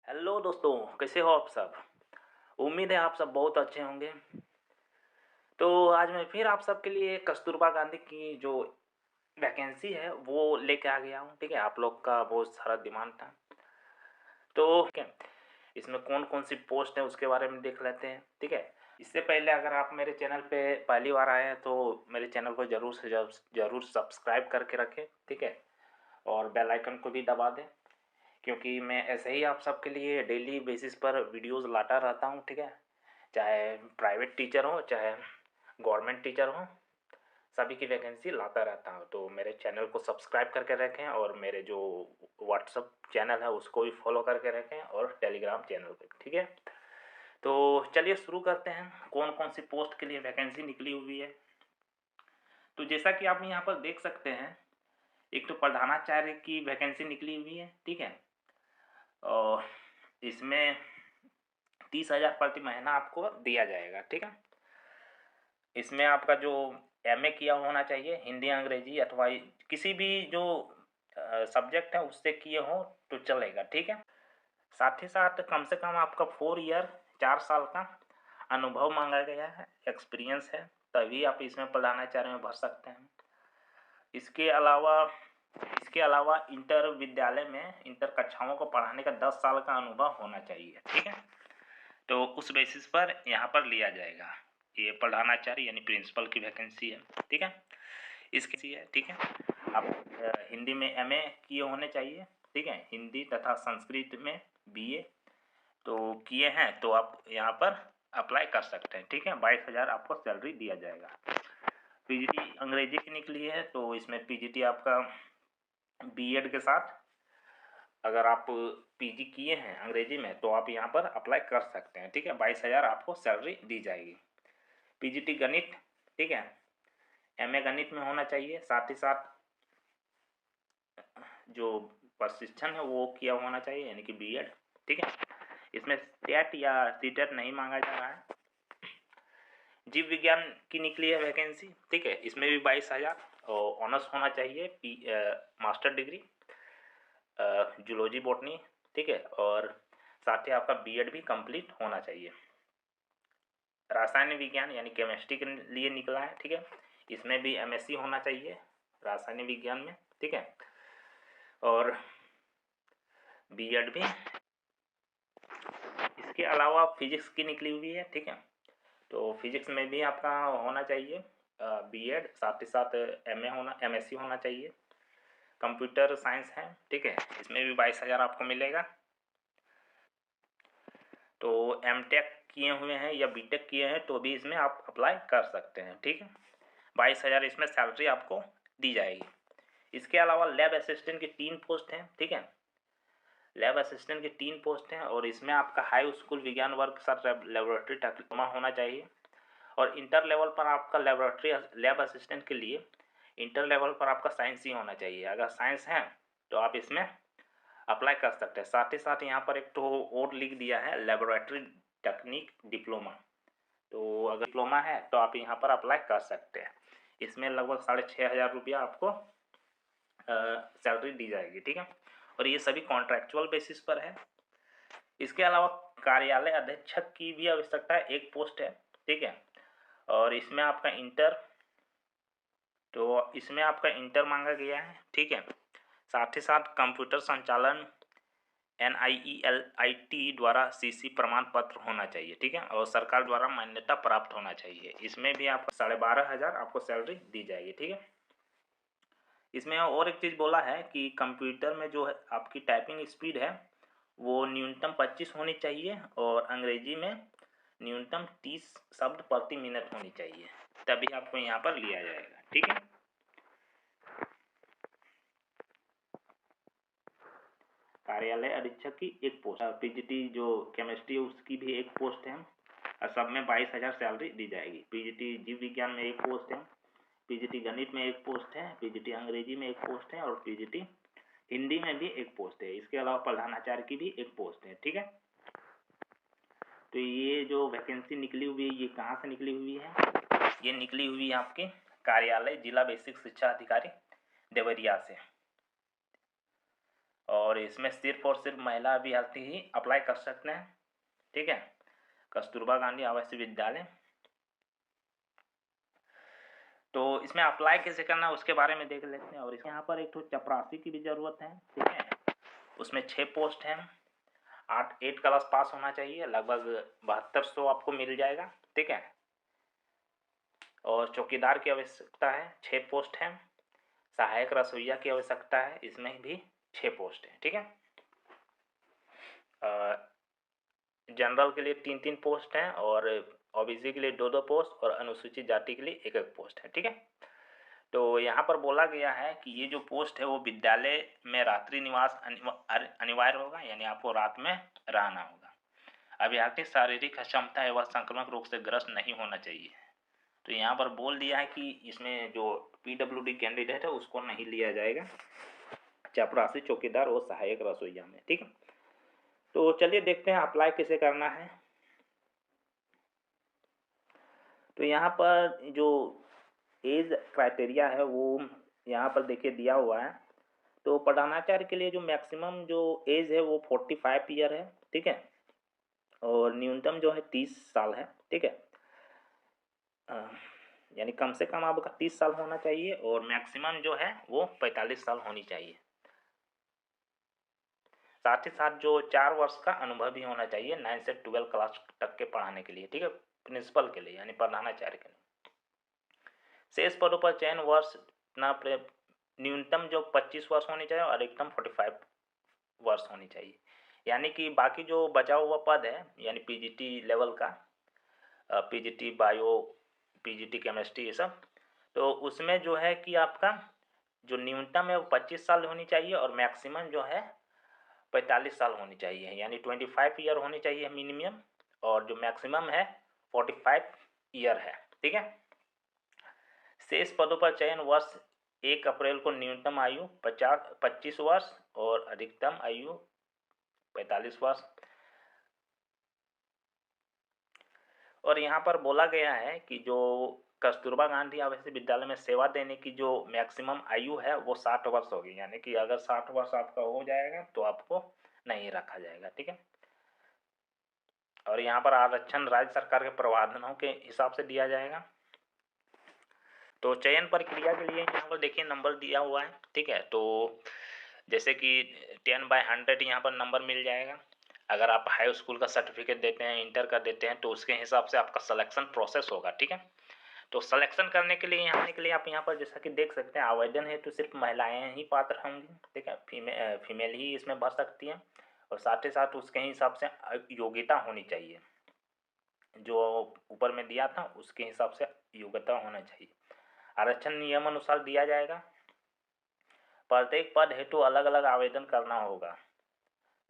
Hello दोस्तों, कैसे हो आप सब। उम्मीद है आप सब बहुत अच्छे होंगे। तो आज मैं फिर आप सबके लिए कस्तूरबा गांधी की जो वैकेंसी है वो लेके आ गया हूँ। ठीक है, आप लोग का बहुत सारा डिमांड था। तो ठीक है, इसमें कौन कौन सी पोस्ट है उसके बारे में देख लेते हैं। ठीक है, इससे पहले अगर आप मेरे चैनल पे पहली बार आए हैं तो मेरे चैनल को ज़रूर सब्सक्राइब करके रखें। ठीक है, और बेल आइकन को भी दबा दें, क्योंकि मैं ऐसे ही आप सबके लिए डेली बेसिस पर वीडियोस लाता रहता हूँ। ठीक है, चाहे प्राइवेट टीचर हो चाहे गवर्नमेंट टीचर हो, सभी की वैकेंसी लाता रहता हूँ। तो मेरे चैनल को सब्सक्राइब करके रखें और मेरे जो व्हाट्सअप चैनल है उसको भी फॉलो करके रखें और टेलीग्राम चैनल को। ठीक है, तो चलिए शुरू करते हैं। कौन कौन सी पोस्ट के लिए वैकेंसी निकली हुई है, तो जैसा कि आप यहाँ पर देख सकते हैं, एक तो प्रधानाचार्य की वैकेंसी निकली हुई है। ठीक है, और इसमें 30,000 प्रति महीना आपको दिया जाएगा। ठीक है, इसमें आपका जो एमए किया होना चाहिए, हिंदी अंग्रेजी अथवा किसी भी जो सब्जेक्ट है उससे किए हो तो चलेगा। ठीक है, साथ ही साथ कम से कम आपका 4 ईयर 4 साल का अनुभव मांगा गया है, एक्सपीरियंस है, तभी आप इसमें प्रधानाचार्य में भर सकते हैं। इसके अलावा इंटर विद्यालय में इंटर कक्षाओं को पढ़ाने का 10 साल का अनुभव होना चाहिए। ठीक है, तो उस बेसिस पर यहाँ पर लिया जाएगा। ये प्रधानाचार्य यानी प्रिंसिपल की वैकेंसी है। ठीक है, इसकी है। ठीक है, आप हिंदी में एमए किए होने चाहिए। ठीक है, हिंदी तथा संस्कृत में बीए तो किए हैं तो आप यहाँ पर अप्लाई कर सकते हैं। ठीक है, 22,000 आपको सैलरी दिया जाएगा। पीजीटी अंग्रेजी की निकली है तो इसमें पीजीटी आपका बीएड के साथ, अगर आप पीजी किए हैं अंग्रेजी में तो आप यहाँ पर अप्लाई कर सकते हैं। ठीक है, 22,000 आपको सैलरी दी जाएगी। पीजीटी गणित, ठीक है, एमए गणित में होना चाहिए। साथ ही साथ जो प्रशिक्षण है वो किया होना चाहिए, यानी कि बीएड। ठीक है, इसमें टेट या सीटेट नहीं मांगा जा रहा है। जीव विज्ञान की निकली है वैकेंसी। ठीक है, इसमें भी 22,000 और ऑनर्स होना चाहिए, मास्टर डिग्री जूलॉजी बॉटनी। ठीक है, और साथ ही आपका बीएड भी कंप्लीट होना चाहिए। रासायनिक विज्ञान यानी केमिस्ट्री के लिए निकला है। ठीक है, इसमें भी एमएससी होना चाहिए रासायनिक विज्ञान में। ठीक है, और बीएड भी। इसके अलावा फिजिक्स की निकली हुई है। ठीक है, तो फिजिक्स में भी आपका होना चाहिए बीएड, साथ ही साथ एमएससी होना चाहिए। कंप्यूटर साइंस है। ठीक है, इसमें भी 22,000 आपको मिलेगा। तो एमटेक किए हुए हैं या बीटेक किए हैं तो भी इसमें आप अप्लाई कर सकते हैं। ठीक है, 22,000 इसमें सैलरी आपको दी जाएगी। इसके अलावा लैब असिस्टेंट की 3 पोस्ट हैं। ठीक है, लैब असिस्टेंट की 3 पोस्ट हैं और इसमें आपका हाई स्कूल विज्ञान वर्ग के साथ लेबोरेटरी डिप्लोमा होना चाहिए। और इंटर लेवल पर आपका लैब असिस्टेंट के लिए इंटर लेवल पर आपका साइंस ही होना चाहिए। अगर साइंस है तो आप इसमें अप्लाई कर सकते हैं। साथ ही साथ यहाँ पर एक तो और लिख दिया है लेबोरेटरी टेक्निक डिप्लोमा, तो अगर डिप्लोमा है तो आप यहाँ पर अप्लाई कर सकते हैं। इसमें लगभग 6,500 रुपया आपको सैलरी दी जाएगी। ठीक है, और ये सभी कॉन्ट्रैक्चुअल बेसिस पर है। इसके अलावा कार्यालय अधीक्षक की भी आवश्यकता है, एक पोस्ट है। ठीक है, और इसमें आपका इंटर मांगा गया है। ठीक है, साथ ही साथ कंप्यूटर संचालन NIELIT द्वारा CC प्रमाण पत्र होना चाहिए। ठीक है, और सरकार द्वारा मान्यता प्राप्त होना चाहिए। इसमें भी आपको 12,500 आपको सैलरी दी जाएगी। ठीक है, इसमें और एक चीज़ बोला है कि कंप्यूटर में जो है आपकी टाइपिंग स्पीड है वो न्यूनतम 25 होनी चाहिए और अंग्रेजी में न्यूनतम 30 शब्द प्रति मिनट होनी चाहिए, तभी आपको यहाँ पर लिया जाएगा। ठीक है, कार्यालय अधीक्षक की एक पोस्ट, पीजीटी जो केमिस्ट्री है उसकी भी एक पोस्ट है और सब में 22,000 सैलरी दी जाएगी। पीजीटी जीव विज्ञान में एक पोस्ट है, पीजीटी गणित में एक पोस्ट है, पीजीटी अंग्रेजी में एक पोस्ट है और पीजीटी हिंदी में भी एक पोस्ट है। इसके अलावा प्रधानाचार्य की भी एक पोस्ट है। ठीक है, तो ये जो वैकेंसी निकली हुई है ये कहाँ से निकली हुई है, ये निकली हुई है आपके कार्यालय जिला बेसिक शिक्षा अधिकारी देवरिया से। और इसमें सिर्फ और सिर्फ महिला अभ्यर्थी ही अप्लाई कर सकते हैं, ठीक है। कस्तूरबा गांधी आवासीय विद्यालय। तो इसमें अप्लाई कैसे करना है उसके बारे में देख लेते हैं। और यहाँ पर एक तो चपरासी की भी ज़रूरत है, ठीक है। उसमें 6 पोस्ट हैं। 8 क्लास पास होना चाहिए, लगभग 7200 आपको मिल जाएगा, ठीक है। और चौकीदार की आवश्यकता है, 6 पोस्ट हैं। सहायक रसोइया की आवश्यकता है, इसमें भी 6 पोस्ट हैं, ठीक है। जनरल के लिए 3-3 पोस्ट हैं और ओबीसी के लिए 2-2 पोस्ट और अनुसूचित जाति के लिए 1-1 पोस्ट है, ठीक है। तो यहाँ पर बोला गया है कि ये जो पोस्ट है वो विद्यालय में रात्रि निवास अनिवार्य होगा, यानी आपको रात में रहना होगा। अभ्यर्थी शारीरिक अक्षमता एवं संक्रामक रोग से ग्रस्त नहीं होना चाहिए। तो यहाँ पर बोल दिया है कि इसमें जो पीडब्ल्यूडी कैंडिडेट है उसको नहीं लिया जाएगा चपरासी, चौकीदार और सहायक रसोइया में, ठीक है। तो चलिए देखते हैं अप्लाई कैसे करना है। तो यहाँ पर जो एज क्राइटेरिया है वो यहाँ पर देखिए दिया हुआ है। तो प्रधानाचार्य के लिए जो मैक्सिमम जो एज है वो 45 ईयर है, ठीक है। और न्यूनतम जो है 30 साल है, ठीक है। यानी कम से कम आपका 30 साल होना चाहिए और मैक्सिमम जो है वो 45 साल होनी चाहिए। साथ ही साथ जो 4 वर्ष का अनुभव भी होना चाहिए 9 से 12 क्लास तक के पढ़ाने के लिए, ठीक है, प्रिंसिपल के लिए यानी प्रधानाचार्य के लिए। शेष पदों पर चयन वर्ष ना न्यूनतम जो 25 वर्ष होनी चाहिए और अधिकतम 45 वर्ष होनी चाहिए। यानी कि बाकी जो बचा हुआ पद है यानी पीजीटी लेवल का, पीजीटी बायो, पीजीटी केमिस्ट्री, ये सब, तो उसमें जो है कि आपका जो न्यूनतम है वो 25 साल होनी चाहिए और मैक्सिमम जो है 45 साल होनी चाहिए, यानी 25 ईयर होनी चाहिए मिनिमम, और जो मैक्सिमम है 45 ईयर है, ठीक है। शेष पदों पर चयन वर्ष 1 अप्रैल को न्यूनतम आयु 25 वर्ष और अधिकतम आयु 45 वर्ष। और यहाँ पर बोला गया है कि जो कस्तूरबा गांधी आवासीय विद्यालय में सेवा देने की जो मैक्सिमम आयु है वो 60 वर्ष होगी, यानी कि अगर 60 वर्ष आपका हो जाएगा तो आपको नहीं रखा जाएगा, ठीक है। और यहाँ पर आरक्षण राज्य सरकार के प्रावधानों के हिसाब से दिया जाएगा। तो चयन प्रक्रिया के लिए यहाँ पर देखिए नंबर दिया हुआ है, ठीक है। तो जैसे कि 10/100 यहाँ पर नंबर मिल जाएगा। अगर आप हाई स्कूल का सर्टिफिकेट देते हैं, इंटर का देते हैं, तो उसके हिसाब से आपका सिलेक्शन प्रोसेस होगा, ठीक है। तो सिलेक्शन करने के लिए आप यहाँ पर जैसा कि देख सकते हैं आवेदन है तो सिर्फ महिलाएं ही पात्र होंगी, ठीक है। फीमेल ही इसमें भर सकती हैं और साथ ही साथ उसके हिसाब से योग्यता होनी चाहिए, जो ऊपर में दिया था उसके हिसाब से योग्यता होना चाहिए। आरक्षण नियम अनुसार दिया जाएगा। प्रत्येक पद हेतु अलग अलग आवेदन करना होगा,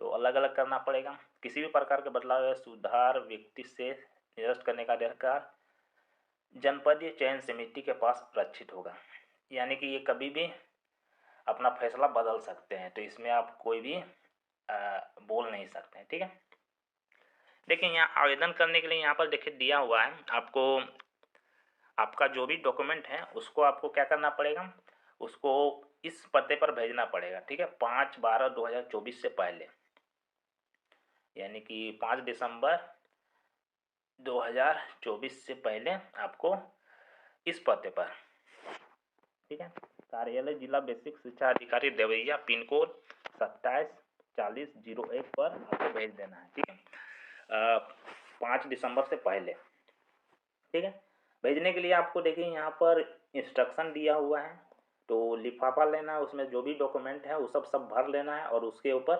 तो अलग अलग करना पड़ेगा। किसी भी प्रकार के बदलाव या सुधार व्यक्ति से निरस्त करने का अधिकार जनपदीय चयन समिति के पास सुरक्षित होगा, यानी कि ये कभी भी अपना फैसला बदल सकते हैं, तो इसमें आप कोई भी बोल नहीं सकते हैं, ठीक है। देखिए यहाँ आवेदन करने के लिए यहाँ पर देखिए दिया हुआ है, आपको आपका जो भी डॉक्यूमेंट है उसको आपको क्या करना पड़ेगा, उसको इस पते पर भेजना पड़ेगा, ठीक है। 5/12/2024 से पहले, यानी कि 5 दिसंबर 2024 से पहले आपको इस पते पर, ठीक है। कार्यालय जिला बेसिक शिक्षा अधिकारी देवैया, पिन कोड 274001 पर आपको भेज देना है, ठीक है। 5 दिसंबर से पहले, ठीक है। भेजने के लिए आपको देखिए यहाँ पर इंस्ट्रक्शन दिया हुआ है। तो लिफाफा लेना है, उसमें जो भी डॉक्यूमेंट है वो सब भर लेना है और उसके ऊपर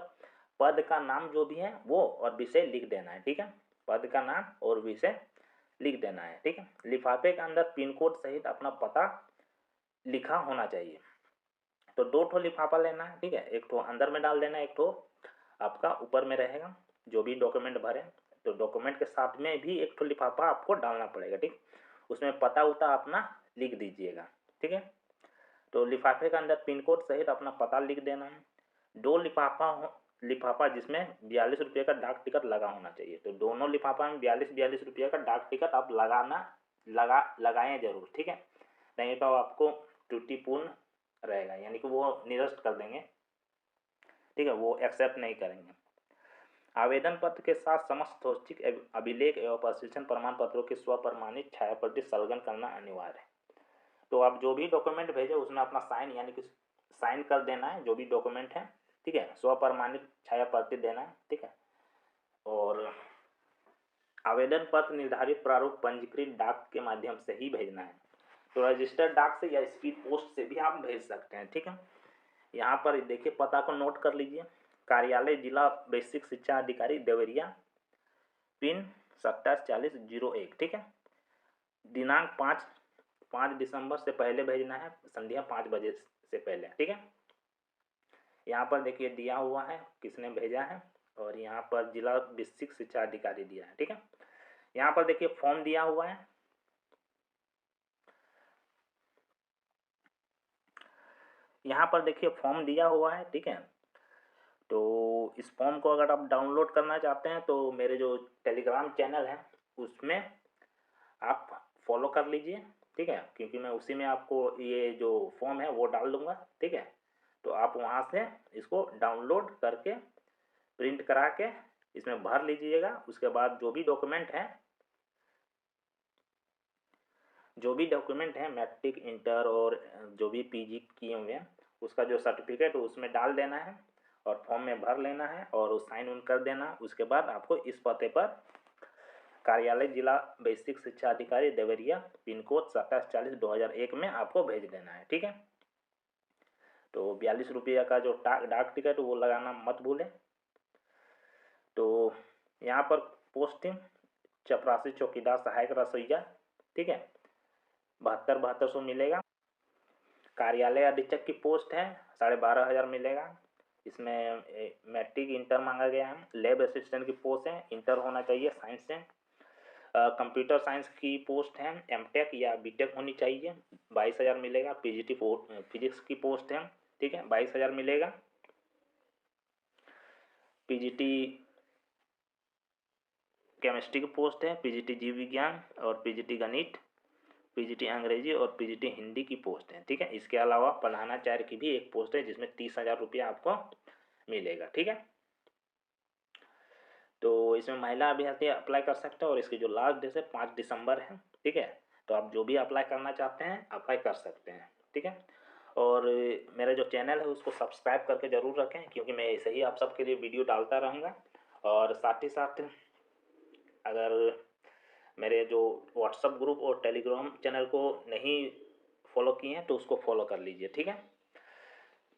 पद का नाम जो भी है वो और विषय लिख देना है, ठीक है। पद का नाम और विषय लिख देना है, ठीक है। लिफाफे के अंदर पिन कोड सहित अपना पता लिखा होना चाहिए। तो 2 ठो लिफाफा लेना है, ठीक है। एक ठो अंदर में डाल देना, एक ठो आपका ऊपर में रहेगा जो भी डॉक्यूमेंट भरे। तो डॉक्यूमेंट के साथ में भी एक ठो लिफाफा आपको डालना पड़ेगा, ठीक। उसमें पता उता अपना लिख दीजिएगा, ठीक है। तो लिफाफे के अंदर पिन कोड सहित अपना पता लिख देना है। 2 लिफाफा जिसमें 42 रुपये का डाक टिकट लगा होना चाहिए। तो दोनों लिफाफा में 42 रुपये का डाक टिकट आप लगाएं जरूर, ठीक है। नहीं तो आपको त्रुटिपूर्ण रहेगा, यानी कि वो निरस्त कर देंगे। ठीक है, वो एक्सेप्ट नहीं करेंगे। आवेदन पत्र के साथ समस्त स्वैच्छिक अभिलेख एवं प्रशिक्षण प्रमाण पत्रों की स्वप्रमाणित छायाप्रति संलग्न करना अनिवार्य है। तो आप जो भी डॉक्यूमेंट भेजे उसमें अपना साइन यानी कि साइन कर देना है, जो भी डॉक्यूमेंट है, ठीक है, स्वप्रमाणित छायाप्रति देना है, ठीक है। और आवेदन पत्र निर्धारित प्रारूप पंजीकृत डाक के माध्यम से ही भेजना है। तो रजिस्टर्ड डाक से या स्पीड पोस्ट से भी आप भेज सकते हैं, ठीक है। यहाँ पर देखिए, पता को नोट कर लीजिए। कार्यालय जिला बेसिक शिक्षा अधिकारी देवरिया, पिन 274001, ठीक है। दिनांक 5 दिसंबर से पहले भेजना है, संध्या 5 बजे से पहले, ठीक है। यहाँ पर देखिए दिया हुआ है किसने भेजा है, और यहाँ पर जिला बेसिक शिक्षा अधिकारी दिया है, ठीक है। यहाँ पर देखिए फॉर्म दिया हुआ है, यहाँ पर देखिए फॉर्म दिया हुआ है, ठीक है। तो इस फॉर्म को अगर आप डाउनलोड करना चाहते हैं तो मेरे जो टेलीग्राम चैनल है उसमें आप फॉलो कर लीजिए, ठीक है, क्योंकि मैं उसी में आपको ये जो फॉर्म है वो डाल दूंगा, ठीक है। तो आप वहाँ से इसको डाउनलोड करके प्रिंट करा के इसमें भर लीजिएगा। उसके बाद जो भी डॉक्यूमेंट है मैट्रिक, इंटर और जो भी पीजी किए हुए हैं उसका जो सर्टिफिकेट उसमें डाल देना है और फॉर्म में भर लेना है और साइन उन कर देना। उसके बाद आपको इस पते पर कार्यालय जिला बेसिक शिक्षा अधिकारी देवरिया, पिन कोड 2740-2001 में आपको भेज देना है, ठीक है। तो 42 रुपये का जो डाक टिकट वो लगाना मत भूलें। तो यहाँ पर पोस्टिंग चपरासी चौकीदार सहायक रसोईया, ठीक है, 7200 मिलेगा। कार्यालय अधीक्षक की पोस्ट है 12,500 मिलेगा। इसमें मैट्रिक इंटर मांगा गया है। लैब असिस्टेंट की पोस्ट है, इंटर होना चाहिए साइंस से। कंप्यूटर साइंस की पोस्ट है, एमटेक या बीटेक होनी चाहिए, 22,000 मिलेगा। पीजीटी फिजिक्स की पोस्ट है, ठीक है, 22,000 मिलेगा। पीजीटी केमिस्ट्री की पोस्ट है, पीजीटी जीव विज्ञान और पीजीटी गणित, पीजीटी अंग्रेजी और पीजीटी हिंदी की पोस्ट है, ठीक है। इसके अलावा प्रधानाचार्य की भी एक पोस्ट है जिसमें 30,000 रुपया आपको मिलेगा, ठीक है। तो इसमें महिला अभ्यर्थी अप्लाई कर सकते हैं और इसकी जो लास्ट डेट है 5 दिसंबर है, ठीक है। तो आप जो भी अप्लाई करना चाहते हैं अप्लाई कर सकते हैं, ठीक है। और मेरा जो चैनल है उसको सब्सक्राइब करके ज़रूर रखें, क्योंकि मैं ऐसे ही आप सबके लिए वीडियो डालता रहूँगा। और साथ ही साथ अगर मेरे जो व्हाट्सअप ग्रुप और टेलीग्राम चैनल को नहीं फॉलो किए हैं तो उसको फॉलो कर लीजिए, ठीक है।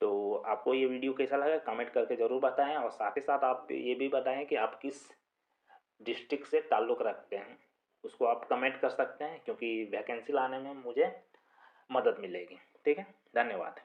तो आपको ये वीडियो कैसा लगा कमेंट करके ज़रूर बताएं, और साथ ही साथ आप ये भी बताएं कि आप किस डिस्ट्रिक्ट से ताल्लुक़ रखते हैं, उसको आप कमेंट कर सकते हैं, क्योंकि वैकेंसी लाने में मुझे मदद मिलेगी, ठीक है। धन्यवाद।